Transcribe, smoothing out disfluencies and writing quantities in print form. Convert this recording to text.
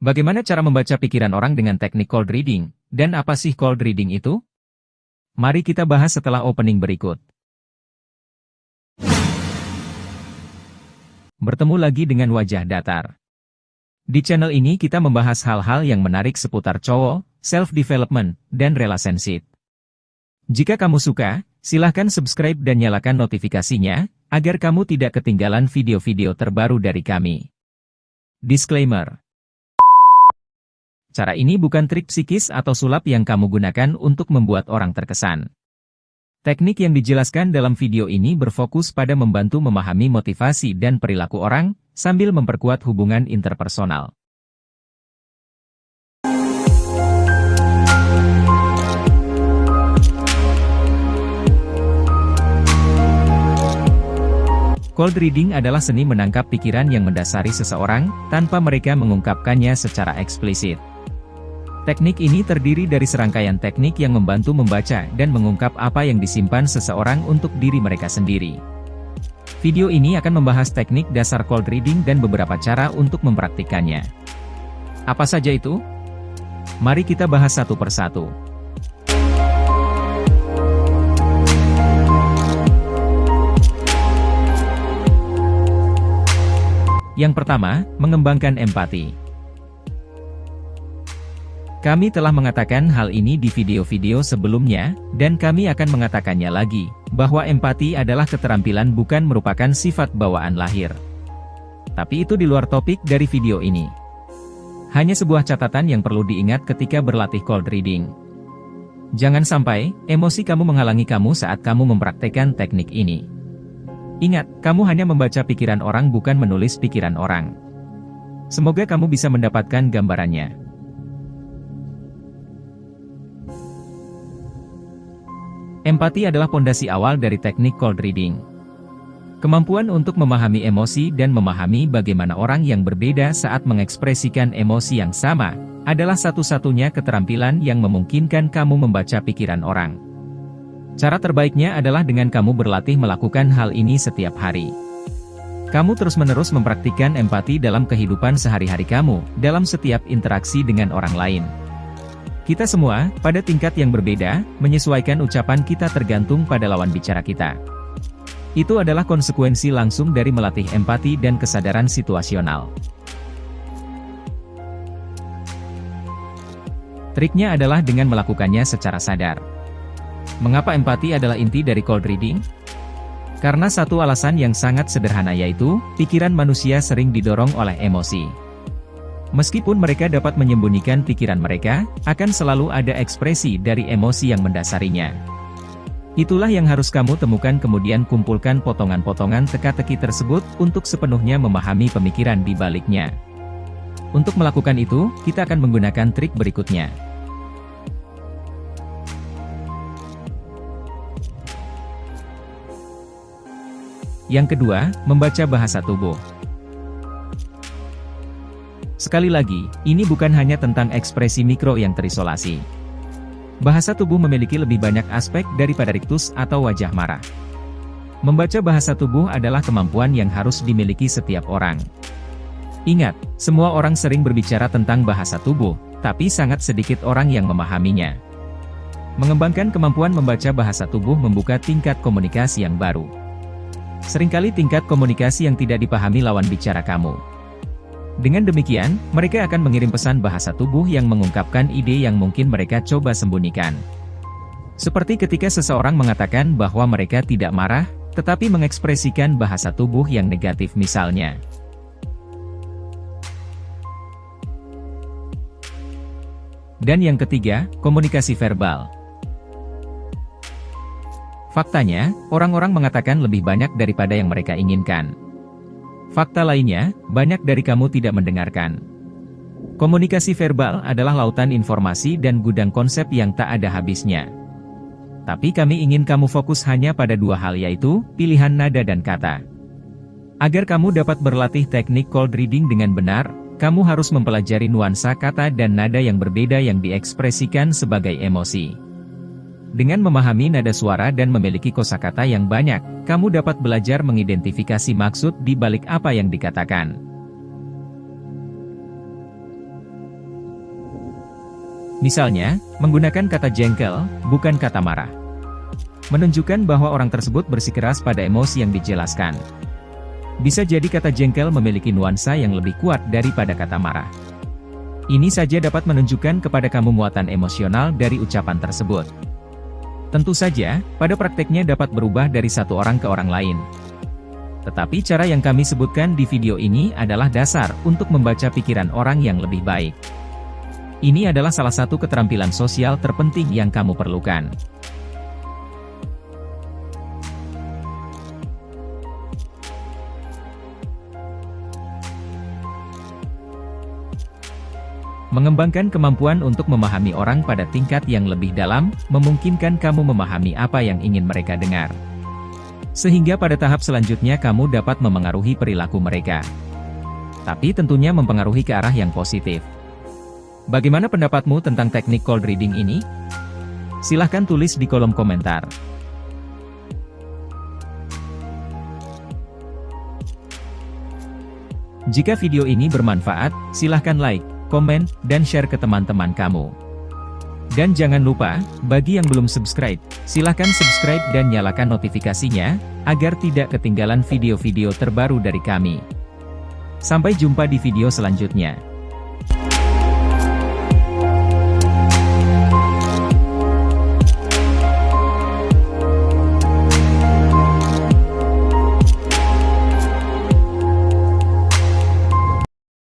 Bagaimana cara membaca pikiran orang dengan teknik cold reading? Dan apa sih cold reading itu? Mari kita bahas setelah opening berikut. Bertemu lagi dengan wajah datar. Di channel ini kita membahas hal-hal yang menarik seputar cowok, self-development, dan relationship. Jika kamu suka, silahkan subscribe dan nyalakan notifikasinya, agar kamu tidak ketinggalan video-video terbaru dari kami. Disclaimer. Cara ini bukan trik psikis atau sulap yang kamu gunakan untuk membuat orang terkesan. Teknik yang dijelaskan dalam video ini berfokus pada membantu memahami motivasi dan perilaku orang, sambil memperkuat hubungan interpersonal. Cold reading adalah seni menangkap pikiran yang mendasari seseorang, tanpa mereka mengungkapkannya secara eksplisit. Teknik ini terdiri dari serangkaian teknik yang membantu membaca dan mengungkap apa yang disimpan seseorang untuk diri mereka sendiri. Video ini akan membahas teknik dasar cold reading dan beberapa cara untuk mempraktikkannya. Apa saja itu? Mari kita bahas satu persatu. Yang pertama, mengembangkan empati. Kami telah mengatakan hal ini di video-video sebelumnya, dan kami akan mengatakannya lagi, bahwa empati adalah keterampilan bukan merupakan sifat bawaan lahir. Tapi itu di luar topik dari video ini. Hanya sebuah catatan yang perlu diingat ketika berlatih cold reading. Jangan sampai, emosi kamu menghalangi kamu saat kamu mempraktekkan teknik ini. Ingat, kamu hanya membaca pikiran orang bukan menulis pikiran orang. Semoga kamu bisa mendapatkan gambarannya. Empati adalah pondasi awal dari teknik cold reading. Kemampuan untuk memahami emosi dan memahami bagaimana orang yang berbeda saat mengekspresikan emosi yang sama, adalah satu-satunya keterampilan yang memungkinkan kamu membaca pikiran orang. Cara terbaiknya adalah dengan kamu berlatih melakukan hal ini setiap hari. Kamu terus-menerus mempraktikkan empati dalam kehidupan sehari-hari kamu, dalam setiap interaksi dengan orang lain. Kita semua, pada tingkat yang berbeda, menyesuaikan ucapan kita tergantung pada lawan bicara kita. Itu adalah konsekuensi langsung dari melatih empati dan kesadaran situasional. Triknya adalah dengan melakukannya secara sadar. Mengapa empati adalah inti dari cold reading? Karena satu alasan yang sangat sederhana, yaitu, pikiran manusia sering didorong oleh emosi. Meskipun mereka dapat menyembunyikan pikiran mereka, akan selalu ada ekspresi dari emosi yang mendasarinya. Itulah yang harus kamu temukan, kemudian kumpulkan potongan-potongan teka-teki tersebut untuk sepenuhnya memahami pemikiran di baliknya. Untuk melakukan itu, kita akan menggunakan trik berikutnya. Yang kedua, membaca bahasa tubuh. Sekali lagi, ini bukan hanya tentang ekspresi mikro yang terisolasi. Bahasa tubuh memiliki lebih banyak aspek daripada riktus atau wajah marah. Membaca bahasa tubuh adalah kemampuan yang harus dimiliki setiap orang. Ingat, semua orang sering berbicara tentang bahasa tubuh, tapi sangat sedikit orang yang memahaminya. Mengembangkan kemampuan membaca bahasa tubuh membuka tingkat komunikasi yang baru. Seringkali tingkat komunikasi yang tidak dipahami lawan bicara kamu. Dengan demikian, mereka akan mengirim pesan bahasa tubuh yang mengungkapkan ide yang mungkin mereka coba sembunyikan. Seperti ketika seseorang mengatakan bahwa mereka tidak marah, tetapi mengekspresikan bahasa tubuh yang negatif misalnya. Dan yang ketiga, komunikasi verbal. Faktanya, orang-orang mengatakan lebih banyak daripada yang mereka inginkan. Fakta lainnya, banyak dari kamu tidak mendengarkan. Komunikasi verbal adalah lautan informasi dan gudang konsep yang tak ada habisnya. Tapi kami ingin kamu fokus hanya pada dua hal, yaitu, pilihan nada dan kata. Agar kamu dapat berlatih teknik cold reading dengan benar, kamu harus mempelajari nuansa kata dan nada yang berbeda yang diekspresikan sebagai emosi. Dengan memahami nada suara dan memiliki kosakata yang banyak, kamu dapat belajar mengidentifikasi maksud di balik apa yang dikatakan. Misalnya, menggunakan kata jengkel, bukan kata marah. Menunjukkan bahwa orang tersebut bersikeras pada emosi yang dijelaskan. Bisa jadi kata jengkel memiliki nuansa yang lebih kuat daripada kata marah. Ini saja dapat menunjukkan kepada kamu muatan emosional dari ucapan tersebut. Tentu saja, pada prakteknya dapat berubah dari satu orang ke orang lain. Tetapi cara yang kami sebutkan di video ini adalah dasar untuk membaca pikiran orang yang lebih baik. Ini adalah salah satu keterampilan sosial terpenting yang kamu perlukan. Mengembangkan kemampuan untuk memahami orang pada tingkat yang lebih dalam, memungkinkan kamu memahami apa yang ingin mereka dengar. Sehingga pada tahap selanjutnya kamu dapat memengaruhi perilaku mereka. Tapi tentunya mempengaruhi ke arah yang positif. Bagaimana pendapatmu tentang teknik cold reading ini? Silahkan tulis di kolom komentar. Jika video ini bermanfaat, silahkan like, komen, dan share ke teman-teman kamu. Dan jangan lupa, bagi yang belum subscribe, silahkan subscribe dan nyalakan notifikasinya, agar tidak ketinggalan video-video terbaru dari kami. Sampai jumpa di video selanjutnya.